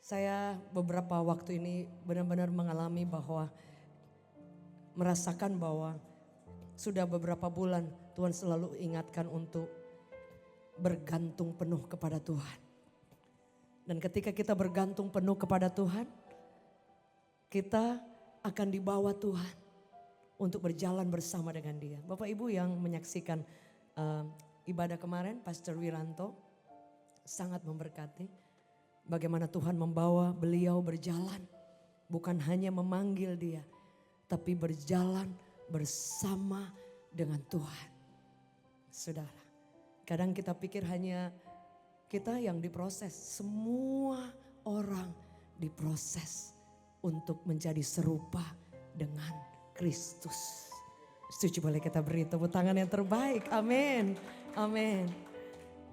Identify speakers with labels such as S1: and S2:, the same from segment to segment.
S1: Saya beberapa waktu ini benar-benar mengalami bahwa merasakan bahwa sudah beberapa bulan Tuhan selalu ingatkan untuk bergantung penuh kepada Tuhan. Dan ketika kita bergantung penuh kepada Tuhan, kita akan dibawa Tuhan untuk berjalan bersama dengan Dia. Bapak Ibu yang menyaksikan ibadah kemarin, Pastor Wiranto sangat memberkati. Bagaimana Tuhan membawa beliau berjalan, bukan hanya memanggil dia, tapi berjalan bersama dengan Tuhan. Saudara, kadang kita pikir hanya kita yang diproses, semua orang diproses untuk menjadi serupa dengan Kristus. Setuju, boleh kita beri tepuk tangan yang terbaik, amin, amin.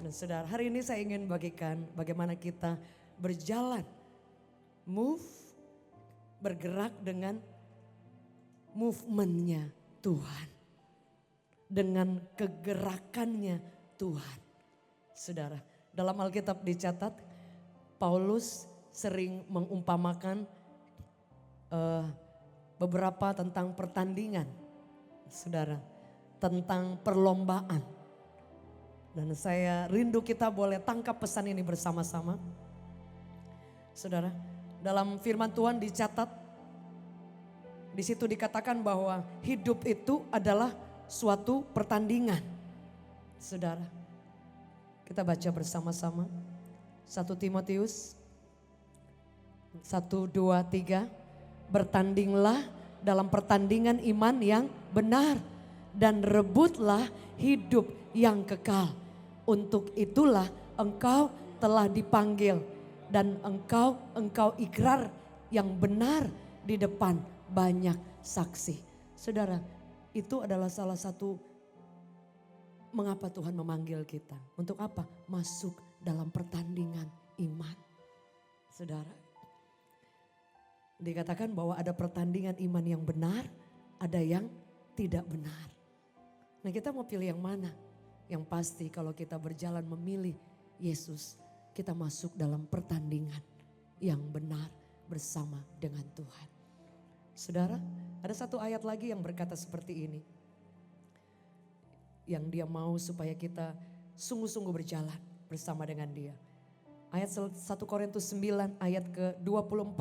S1: Dan saudara, hari ini saya ingin bagikan bagaimana kita berjalan, bergerak dengan movementnya Tuhan. Dengan kegerakannya Tuhan. Saudara, dalam Alkitab dicatat Paulus sering mengumpamakan beberapa tentang pertandingan. Saudara, tentang perlombaan. Dan saya rindu kita boleh tangkap pesan ini bersama-sama. Saudara, dalam firman Tuhan dicatat, di situ dikatakan bahwa hidup itu adalah suatu pertandingan. Saudara, kita baca bersama-sama. 1 Timotius 1, 2, 3. Bertandinglah dalam pertandingan iman yang benar dan rebutlah hidup yang kekal. Untuk itulah engkau telah dipanggil dan engkau ikrar yang benar di depan banyak saksi. Saudara, itu adalah salah satu mengapa Tuhan memanggil kita. Untuk apa? Masuk dalam pertandingan iman. Saudara, dikatakan bahwa ada pertandingan iman yang benar, ada yang tidak benar. Nah, kita mau pilih yang mana? Yang pasti kalau kita berjalan memilih Yesus, kita masuk dalam pertandingan yang benar bersama dengan Tuhan. Saudara, ada satu ayat lagi yang berkata seperti ini. Yang dia mau supaya kita sungguh-sungguh berjalan bersama dengan dia. Ayat 1 Korintus 9 ayat ke-24.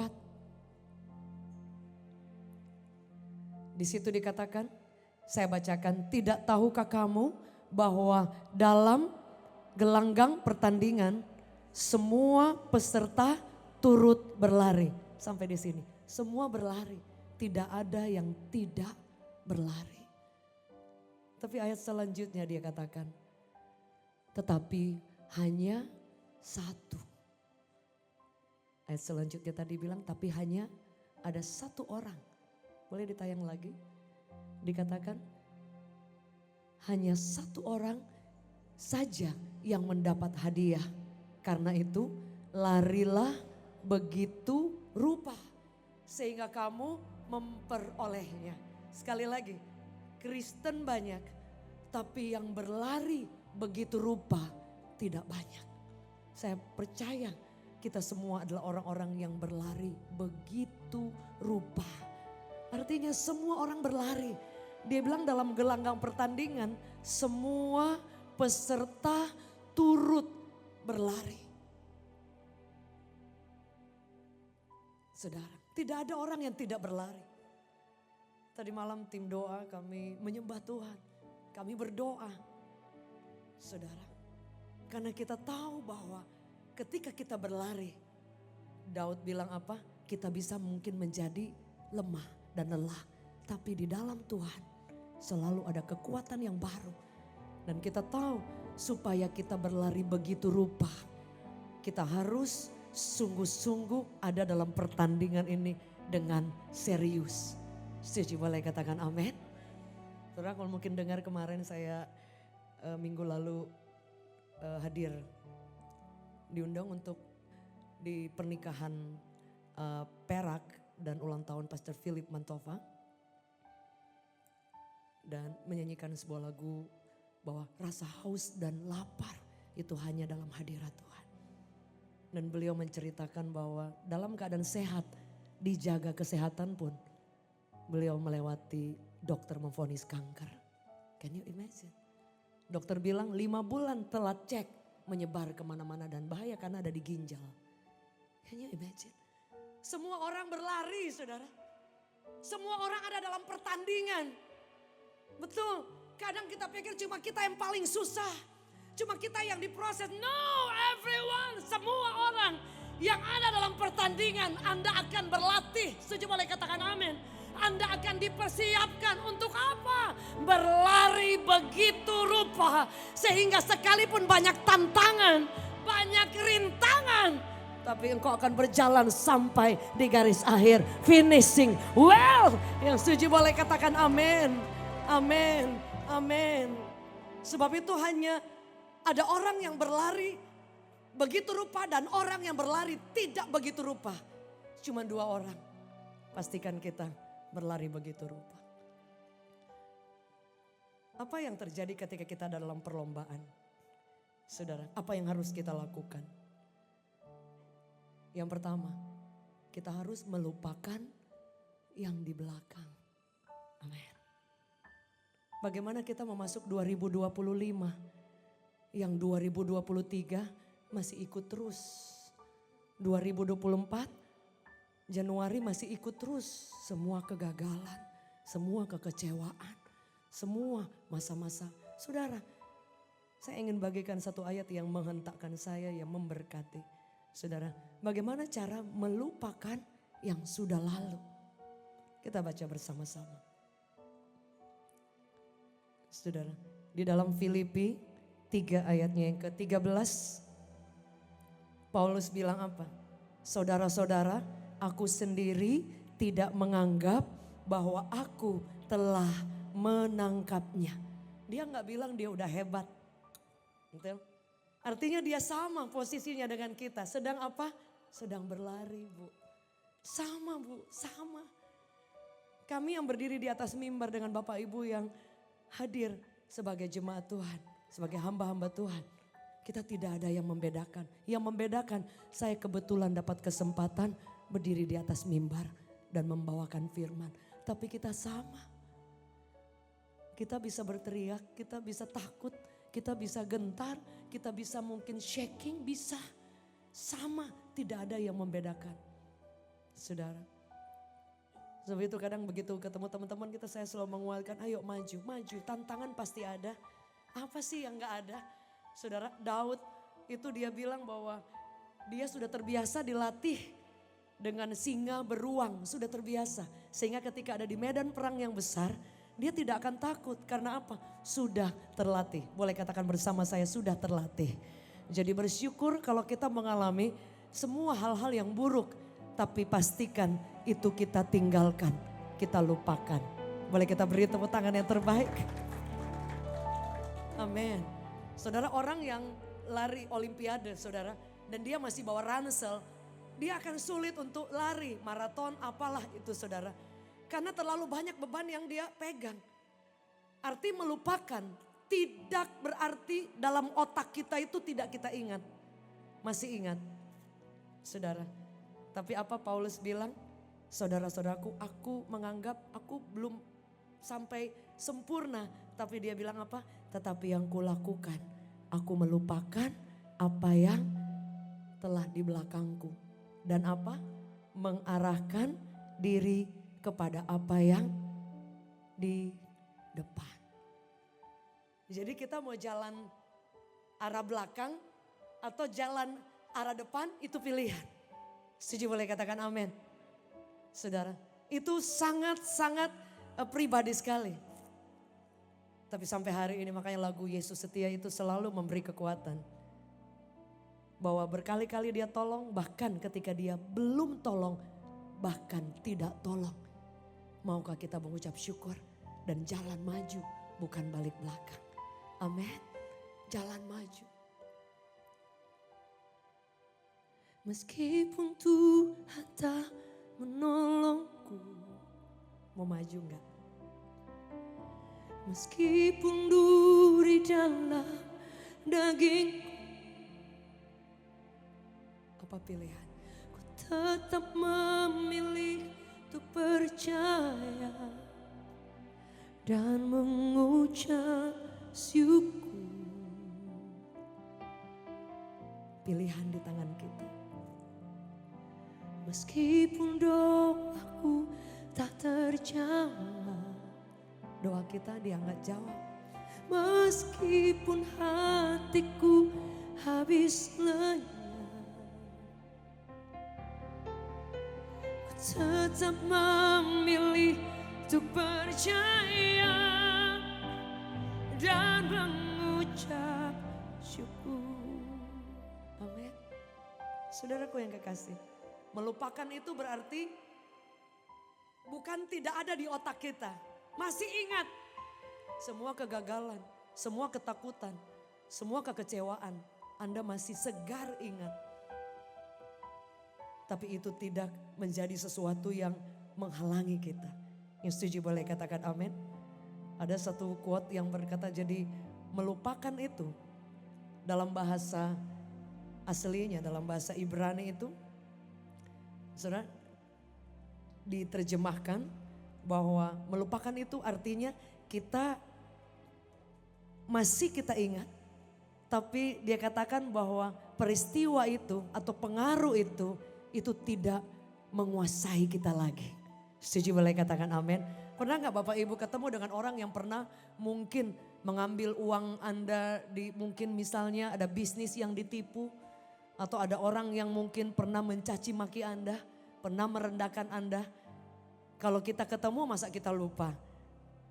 S1: Di situ dikatakan, saya bacakan, tidak tahukah kamu bahwa dalam gelanggang pertandingan semua peserta turut berlari. Sampai di sini, semua berlari, tidak ada yang tidak berlari. Tapi ayat selanjutnya dia katakan, tetapi hanya satu. Ayat selanjutnya tadi bilang, tapi hanya ada satu orang. Boleh ditayang lagi? Dikatakan, hanya satu orang saja yang mendapat hadiah. Karena itu larilah begitu rupa sehingga kamu memperolehnya. Sekali lagi, Kristen banyak tapi yang berlari begitu rupa tidak banyak. Saya percaya kita semua adalah orang-orang yang berlari begitu rupa. Artinya semua orang berlari. Dia bilang dalam gelanggang pertandingan semua peserta turut berlari. Saudara, tidak ada orang yang tidak berlari. Tadi malam tim doa kami menyembah Tuhan. Kami berdoa. Saudara, karena kita tahu bahwa ketika kita berlari, Daud bilang apa? Kita bisa mungkin menjadi lemah dan lelah. Tapi di dalam Tuhan selalu ada kekuatan yang baru. Dan kita tahu supaya kita berlari begitu rupa, kita harus sungguh-sungguh ada dalam pertandingan ini dengan serius. Setuju, boleh katakan amin? Saudara, kalau mungkin dengar kemarin saya minggu lalu hadir diundang untuk di pernikahan Perak dan ulang tahun Pastor Philip Mantova. Dan menyanyikan sebuah lagu bahwa rasa haus dan lapar itu hanya dalam hadirat Tuhan. Dan beliau menceritakan bahwa dalam keadaan sehat, dijaga kesehatan pun, beliau melewati dokter memvonis kanker. Can you imagine? Dokter bilang 5 bulan telat cek, menyebar kemana-mana dan bahaya karena ada di ginjal. Can you imagine? Semua orang berlari, saudara. Semua orang ada dalam pertandingan. Betul, kadang kita pikir cuma kita yang paling susah. Cuma kita yang diproses. No, everyone, semua orang yang ada dalam pertandingan. Anda akan berlatih, setuju boleh katakan amin. Anda akan dipersiapkan untuk apa? Berlari begitu rupa. Sehingga sekalipun banyak tantangan, banyak rintangan, tapi engkau akan berjalan sampai di garis akhir. Finishing well. Yang setuju boleh katakan amin. Amin. Amin. Sebab itu hanya ada orang yang berlari begitu rupa dan orang yang berlari tidak begitu rupa. Cuma 2 orang. Pastikan kita berlari begitu rupa. Apa yang terjadi ketika kita dalam perlombaan? Saudara, apa yang harus kita lakukan? Yang pertama, kita harus melupakan yang di belakang. Amin. Bagaimana kita memasuk 2025? Yang 2023 masih ikut terus. 2024 Januari masih ikut terus. Semua kegagalan, semua kekecewaan, semua masa-masa. Saudara, saya ingin bagikan satu ayat yang menghentakkan saya, yang memberkati. Saudara, bagaimana cara melupakan yang sudah lalu? Kita baca bersama-sama. Saudara, di dalam Filipi 3 ayatnya yang ke-13, Paulus bilang apa? Saudara-saudara, aku sendiri tidak menganggap bahwa aku telah menangkapnya. Dia nggak bilang dia udah hebat. Betul? Artinya dia sama posisinya dengan kita. Sedang apa? Sedang berlari, Bu. Sama, Bu, sama. Kami yang berdiri di atas mimbar dengan Bapak Ibu yang hadir sebagai jemaat Tuhan, sebagai hamba-hamba Tuhan. Kita tidak ada yang membedakan. Yang membedakan, saya kebetulan dapat kesempatan berdiri di atas mimbar dan membawakan firman. Tapi kita sama. Kita bisa berteriak, kita bisa takut, kita bisa gentar, kita bisa mungkin shaking, bisa. Sama, tidak ada yang membedakan. Saudara. Sebab itu kadang begitu ketemu teman-teman kita, saya selalu menguatkan, ayo maju, maju. Tantangan pasti ada. Apa sih yang gak ada? Saudara, Daud itu dia bilang bahwa dia sudah terbiasa dilatih dengan singa beruang, sudah terbiasa. Sehingga ketika ada di medan perang yang besar, dia tidak akan takut. Karena apa? Sudah terlatih. Boleh katakan bersama saya, sudah terlatih. Jadi bersyukur kalau kita mengalami semua hal-hal yang buruk. Tapi pastikan itu kita tinggalkan, kita lupakan. Boleh kita beri tepuk tangan yang terbaik? Amin. Saudara, orang yang lari olimpiade saudara, dan dia masih bawa ransel, dia akan sulit untuk lari maraton apalah itu saudara. Karena terlalu banyak beban yang dia pegang. Arti melupakan tidak berarti dalam otak kita itu tidak kita ingat. Masih ingat saudara. Tapi apa Paulus bilang? Saudara-saudaraku, aku menganggap aku belum sampai sempurna. Tapi dia bilang apa? Tetapi yang kulakukan, aku melupakan apa yang telah di belakangku. Dan apa? Mengarahkan diri kepada apa yang di depan. Jadi kita mau jalan arah belakang atau jalan arah depan, itu pilihan. Setuju boleh katakan amin. Saudara, itu sangat-sangat pribadi sekali. Tapi sampai hari ini makanya lagu Yesus Setia itu selalu memberi kekuatan. Bahwa berkali-kali dia tolong, bahkan ketika dia belum tolong, bahkan tidak tolong. Maukah kita mengucap syukur dan jalan maju, bukan balik belakang. Amin. Jalan maju. Meskipun Tuhan tak menolongku. Mau maju enggak? Meskipun duri dalam dagingku. pilihan. Ku tetap memilih untuk percaya dan mengucap syukur. Pilihan di tangan kita. Meskipun doaku tak terjawab, doa kita diangkat jawab. Meskipun hatiku habis lenyap, ku tetap memilih untuk percaya dan mengucap syukur. Amin. Saudaraku yang kekasih, melupakan itu berarti bukan tidak ada di otak kita. Masih ingat semua kegagalan, semua ketakutan, semua kekecewaan. Anda masih segar ingat. Tapi itu tidak menjadi sesuatu yang menghalangi kita. Yang setuju boleh katakan amin. Ada satu quote yang berkata, jadi melupakan itu dalam bahasa aslinya, dalam bahasa Ibrani itu, saudara, diterjemahkan bahwa melupakan itu artinya kita masih kita ingat, tapi dia katakan bahwa peristiwa itu atau pengaruh itu tidak menguasai kita lagi. Setuju boleh katakan amin. Pernah gak Bapak Ibu ketemu dengan orang yang pernah mungkin mengambil uang Anda, mungkin misalnya ada bisnis yang ditipu, atau ada orang yang mungkin pernah mencaci maki Anda, pernah merendahkan Anda. Kalau kita ketemu masa kita lupa?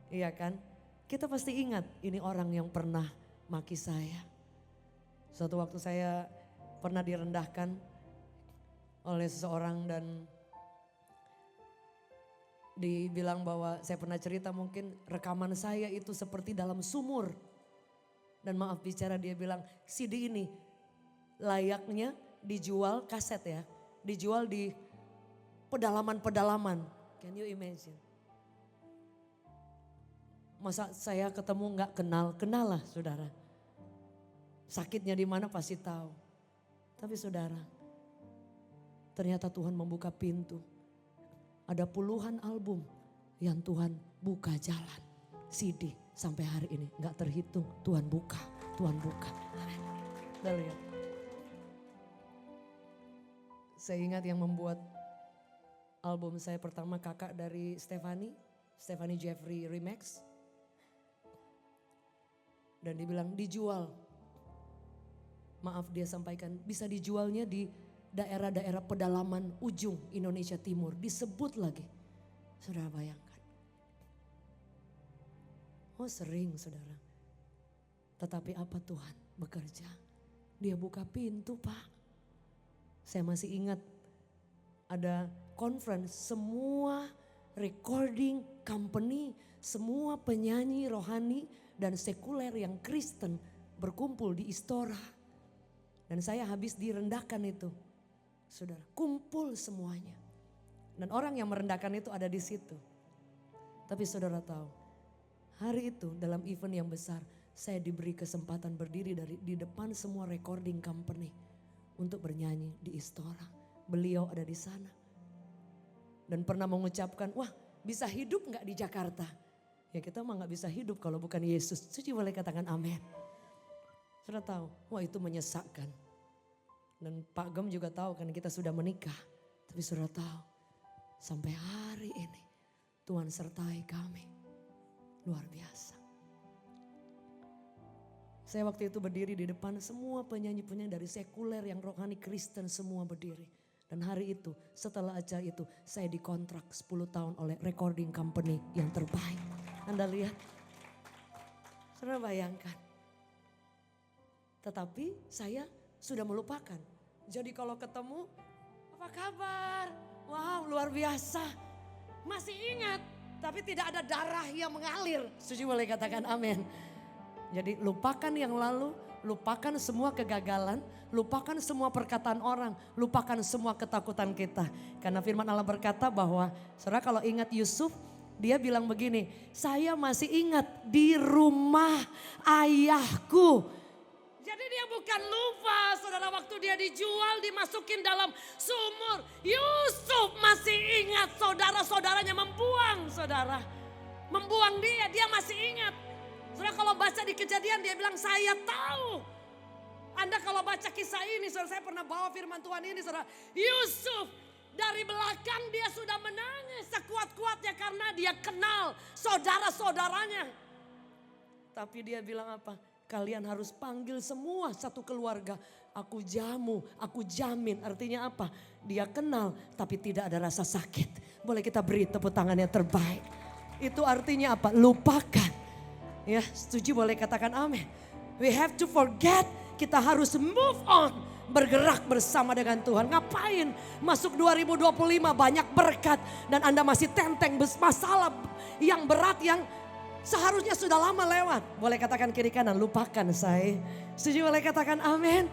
S1: Iya kan? Kita pasti ingat ini orang yang pernah maki saya. Suatu waktu saya pernah direndahkan oleh seseorang dan dibilang bahwa saya pernah cerita mungkin rekaman saya itu seperti dalam sumur. Dan maaf bicara dia bilang CD ini layaknya dijual kaset ya. Dijual di pedalaman-pedalaman. Can you imagine? Masa saya ketemu gak kenal lah saudara. Sakitnya di mana pasti tahu. Tapi saudara, ternyata Tuhan membuka pintu. Ada puluhan album yang Tuhan buka jalan. CD sampai hari ini gak terhitung. Tuhan buka, Tuhan buka. Udah lihat. Saya ingat yang membuat album saya pertama kakak dari Stephanie Jeffrey Remix. Dan dibilang dijual. Maaf dia sampaikan bisa dijualnya di daerah-daerah pedalaman ujung Indonesia Timur. Disebut lagi. Saudara bayangkan. Oh sering saudara. Tetapi apa Tuhan bekerja? Dia buka pintu Pak. Saya masih ingat ada conference semua recording company, semua penyanyi rohani dan sekuler yang Kristen berkumpul di Istora. Dan saya habis direndahkan itu. Saudara, kumpul semuanya. Dan orang yang merendahkan itu ada di situ. Tapi saudara tahu, hari itu dalam event yang besar, saya diberi kesempatan berdiri di depan semua recording company untuk bernyanyi di Istora. Beliau ada di sana. Dan pernah mengucapkan, wah bisa hidup gak di Jakarta? Ya kita mah gak bisa hidup kalau bukan Yesus. Suci boleh katakan amin. Saudara tahu, wah itu menyesakkan. Dan Pak Gem juga tahu kan kita sudah menikah. Tapi saudara tahu, sampai hari ini Tuhan sertai kami. Luar biasa. Saya waktu itu berdiri di depan semua penyanyi-penyanyi dari sekuler yang rohani Kristen semua berdiri. Dan hari itu setelah acara itu saya dikontrak 10 tahun oleh recording company yang terbaik. Anda lihat? Saudara bayangkan. Tetapi saya sudah melupakan. Jadi kalau ketemu, apa kabar? Wow luar biasa. Masih ingat, tapi tidak ada darah yang mengalir. Setuju boleh katakan amin. Jadi lupakan yang lalu, lupakan semua kegagalan, lupakan semua perkataan orang, lupakan semua ketakutan kita. Karena firman Allah berkata bahwa, saudara kalau ingat Yusuf, dia bilang begini, saya masih ingat di rumah ayahku. Jadi dia bukan lupa, saudara, waktu dia dijual, dimasukin dalam sumur. Yusuf masih ingat saudara-saudaranya membuang, saudara. Membuang dia masih ingat. Saudara, kalau baca di Kejadian dia bilang, saya tahu. Anda kalau baca kisah ini, saudara, saya pernah bawa firman Tuhan ini, saudara. Yusuf dari belakang dia sudah menangis sekuat-kuatnya karena dia kenal saudara-saudaranya. Tapi dia bilang apa? Kalian harus panggil semua satu keluarga. Aku jamu, aku jamin. Artinya apa? Dia kenal tapi tidak ada rasa sakit. Boleh kita beri tepuk tangan yang terbaik. Itu artinya apa? Lupakan. Ya, setuju, boleh katakan amin. We have to forget. Kita harus move on. Bergerak bersama dengan Tuhan. Ngapain masuk 2025 banyak berkat. Dan Anda masih tenteng masalah yang berat yang seharusnya sudah lama lewat. Boleh katakan kiri kanan, lupakan saya. Setuju, boleh katakan amin.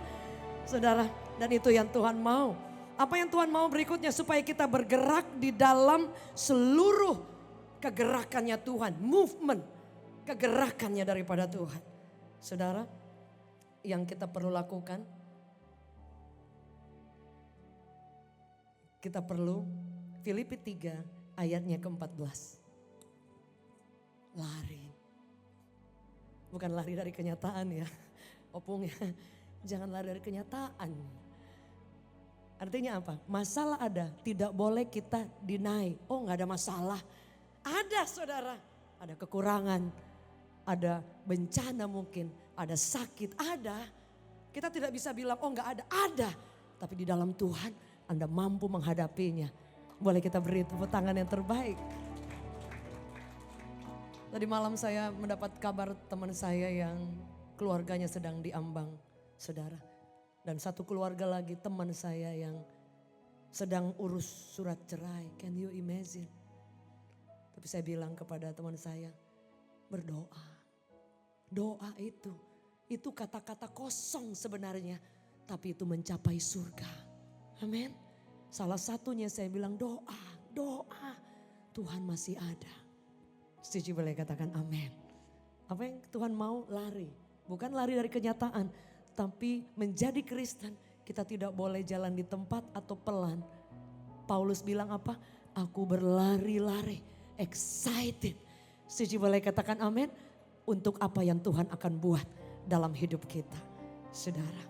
S1: Saudara, dan itu yang Tuhan mau. Apa yang Tuhan mau berikutnya? Supaya kita bergerak di dalam seluruh kegerakannya Tuhan. Movement, kegerakannya daripada Tuhan. Saudara, yang kita perlu lakukan, kita perlu Filipi 3 ayatnya ke-14. Lari. Bukan lari dari kenyataan ya. Opung ya. Jangan lari dari kenyataan. Artinya apa? Masalah ada. Tidak boleh kita deny. Oh gak ada masalah. Ada, saudara. Ada kekurangan. Ada bencana mungkin. Ada sakit. Ada. Kita tidak bisa bilang oh gak ada. Ada. Tapi di dalam Tuhan Anda mampu menghadapinya. Boleh kita beri tepuk tangan yang terbaik. Tadi malam saya mendapat kabar teman saya yang keluarganya sedang diambang, saudara. Dan satu keluarga lagi teman saya yang sedang urus surat cerai. Can you imagine? Tapi saya bilang kepada teman saya, berdoa. Doa itu kata-kata kosong sebenarnya. Tapi itu mencapai surga. Amin. Salah satunya saya bilang doa. Tuhan masih ada. Setuju, boleh katakan amin. Apa yang Tuhan mau? Lari. Bukan lari dari kenyataan. Tapi menjadi Kristen kita tidak boleh jalan di tempat atau pelan. Paulus bilang apa? Aku berlari-lari. Excited. Setuju, boleh katakan amin. Untuk apa yang Tuhan akan buat dalam hidup kita. Saudara.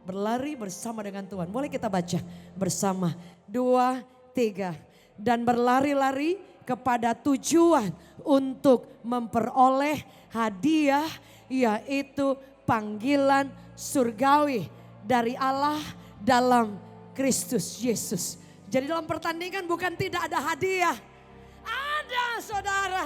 S1: Berlari bersama dengan Tuhan. Boleh kita baca bersama. 2, 3. Dan berlari-lari kepada tujuan untuk memperoleh hadiah, yaitu panggilan surgawi dari Allah dalam Kristus Yesus. Jadi dalam pertandingan bukan tidak ada hadiah. Ada, saudara.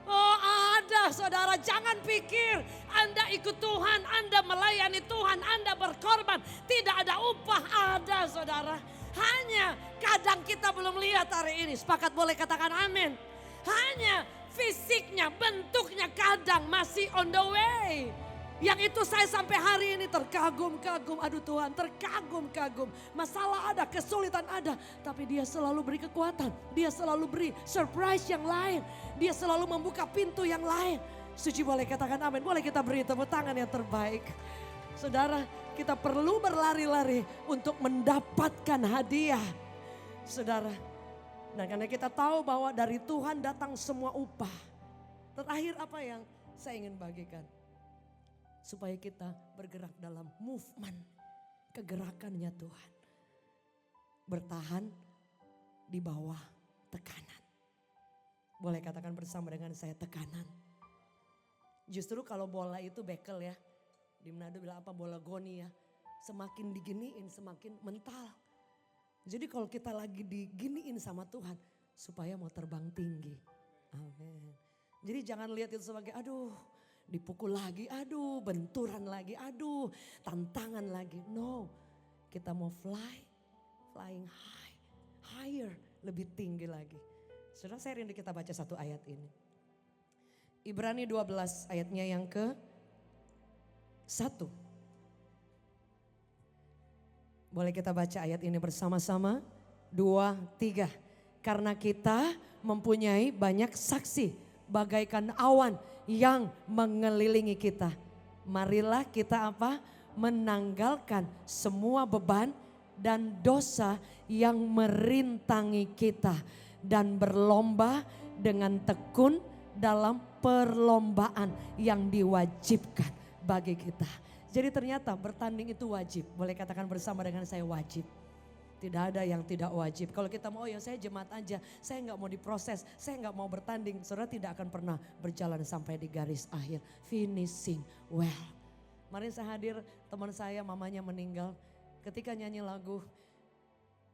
S1: Oh ada, saudara. Jangan pikir Anda ikut Tuhan, Anda melayani Tuhan, Anda berkorban. Tidak ada upah. Ada, saudara. Hanya kadang kita belum lihat hari ini. Sepakat, boleh katakan amin. Hanya fisiknya, bentuknya kadang masih on the way. Yang itu saya sampai hari ini terkagum-kagum. Aduh Tuhan, terkagum-kagum. Masalah ada, kesulitan ada. Tapi dia selalu beri kekuatan. Dia selalu beri surprise yang lain. Dia selalu membuka pintu yang lain. Suci, boleh katakan amin. Boleh kita beri tepuk tangan yang terbaik. Saudara, kita perlu berlari-lari untuk mendapatkan hadiah. Saudara, dan karena kita tahu bahwa dari Tuhan datang semua upah. Terakhir apa yang saya ingin bagikan? Supaya kita bergerak dalam movement, kegerakannya Tuhan. Bertahan di bawah tekanan. Boleh katakan bersama dengan saya, tekanan. Justru kalau bola itu bekel ya. Di Manado bilang apa, bola goni ya. Semakin diginiin semakin mental. Jadi kalau kita lagi diginiin sama Tuhan, supaya mau terbang tinggi. Amin. Jadi jangan lihat itu sebagai aduh dipukul lagi, aduh benturan lagi, aduh tantangan lagi. No, kita mau flying high, higher, lebih tinggi lagi. Saudara, saya rindu kita baca satu ayat ini. Ibrani 12 ayatnya yang ke-1. Boleh kita baca ayat ini bersama-sama? 2, 3. Karena kita mempunyai banyak saksi bagaikan awan yang mengelilingi kita. Marilah kita apa? Menanggalkan semua beban dan dosa yang merintangi kita. Dan berlomba dengan tekun dalam perlombaan yang diwajibkan bagi kita. Jadi ternyata bertanding itu wajib. Boleh katakan bersama dengan saya, wajib. Tidak ada yang tidak wajib. Kalau kita mau, ya saya jemaat aja, saya nggak mau diproses, saya nggak mau bertanding. Saudara tidak akan pernah berjalan sampai di garis akhir. Finishing well. Kemarin saya hadir, teman saya mamanya meninggal. Ketika nyanyi lagu,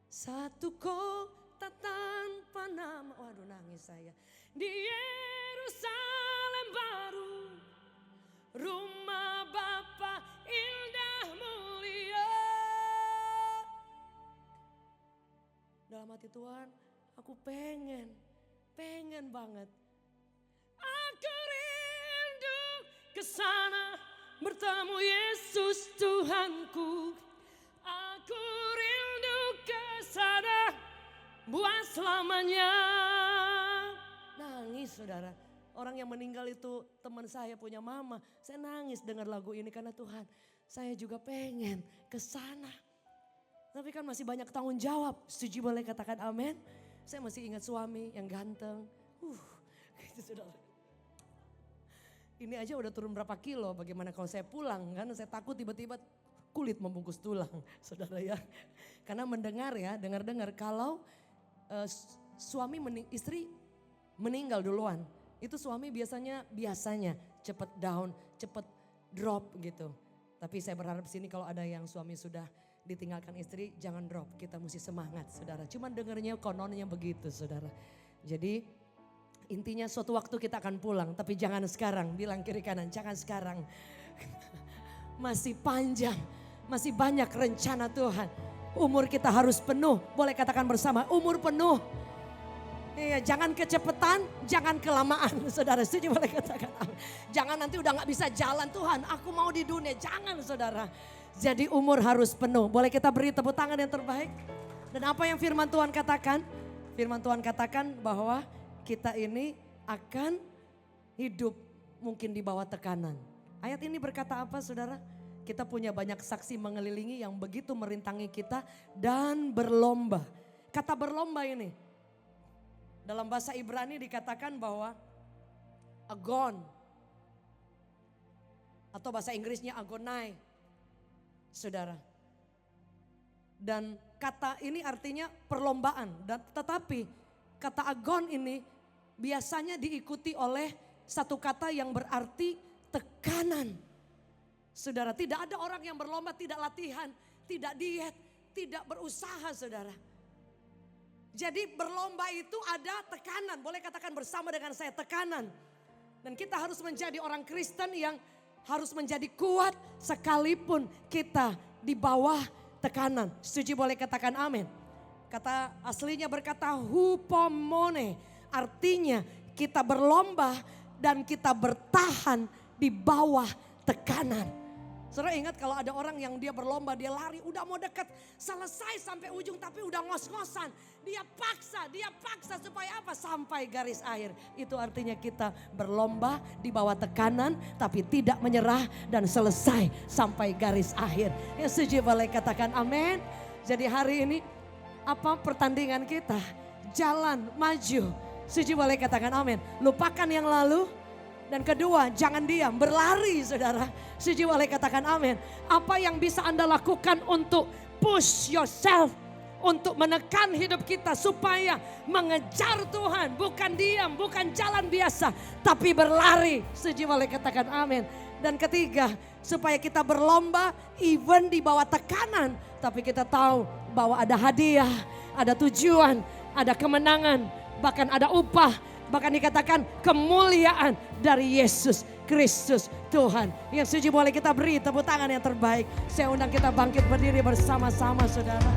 S1: satu kota tanpa nama. Waduh, nangis saya. Di Yerusalem baru, rumah Bapa indah mulia. Dalam hati Tuhan, aku pengen banget. Aku rindu ke sana bertemu Yesus Tuhanku. Aku rindu ke sana buat selamanya. Nangis saudara. Orang yang meninggal itu teman saya punya mama. Saya nangis dengar lagu ini karena Tuhan, saya juga pengen ke sana. Tapi kan masih banyak tanggung jawab. Setuju, boleh katakan amin. Saya masih ingat suami yang ganteng. Gitu saudara. Ini aja udah turun berapa kilo. Bagaimana kalau saya pulang kan? Saya takut tiba-tiba kulit membungkus tulang. Saudara ya. Karena mendengar ya, dengar-dengar kalau istri meninggal duluan. Itu suami biasanya cepet down, cepet drop gitu. Tapi saya berharap sini kalau ada yang suami sudah ditinggalkan istri, jangan drop. Kita mesti semangat saudara. Cuman dengarnya kononnya begitu saudara. Jadi intinya suatu waktu kita akan pulang. Tapi jangan sekarang, bilang kiri kanan, jangan sekarang. Masih panjang, masih banyak rencana Tuhan. Umur kita harus penuh, boleh katakan bersama, umur penuh. Iya, jangan kecepatan, jangan kelamaan. Saudara setuju, boleh katakan amin. Jangan nanti udah gak bisa jalan, Tuhan aku mau di dunia. Jangan saudara. Jadi umur harus penuh. Boleh kita beri tepuk tangan yang terbaik. Dan apa yang firman Tuhan katakan? Firman Tuhan katakan bahwa kita ini akan hidup mungkin di bawah tekanan. Ayat ini berkata apa saudara? Kita punya banyak saksi mengelilingi yang begitu merintangi kita dan berlomba. Kata berlomba ini dalam bahasa Ibrani dikatakan bahwa agon atau bahasa Inggrisnya agonai, saudara. Dan kata ini artinya perlombaan. Tetapi kata agon ini biasanya diikuti oleh satu kata yang berarti tekanan. Saudara, tidak ada orang yang berlomba tidak latihan, tidak diet, tidak berusaha saudara. Jadi berlomba itu ada tekanan, boleh katakan bersama dengan saya tekanan. Dan kita harus menjadi orang Kristen yang harus menjadi kuat sekalipun kita di bawah tekanan. Setuju, boleh katakan amin. Kata aslinya berkata hupomone, artinya kita berlomba dan kita bertahan di bawah tekanan. Saudara ingat kalau ada orang yang dia berlomba, dia lari, udah mau dekat, selesai sampai ujung tapi udah ngos-ngosan. Dia paksa supaya apa? Sampai garis akhir. Itu artinya kita berlomba di bawah tekanan tapi tidak menyerah dan selesai sampai garis akhir. Ya setuju, boleh katakan amin. Jadi hari ini apa pertandingan kita? Jalan maju. Setuju, boleh katakan amin. Lupakan yang lalu. Dan kedua, jangan diam, berlari saudara. Setuju, boleh katakan amin. Apa yang bisa Anda lakukan untuk push yourself, untuk menekan hidup kita supaya mengejar Tuhan. Bukan diam, bukan jalan biasa, tapi berlari. Setuju, boleh katakan amin. Dan ketiga, supaya kita berlomba even di bawah tekanan. Tapi kita tahu bahwa ada hadiah, ada tujuan, ada kemenangan, bahkan ada upah. Bahkan dikatakan kemuliaan dari Yesus Kristus Tuhan. Yang setuju boleh kita beri tepuk tangan yang terbaik. Saya undang kita bangkit berdiri bersama-sama saudara.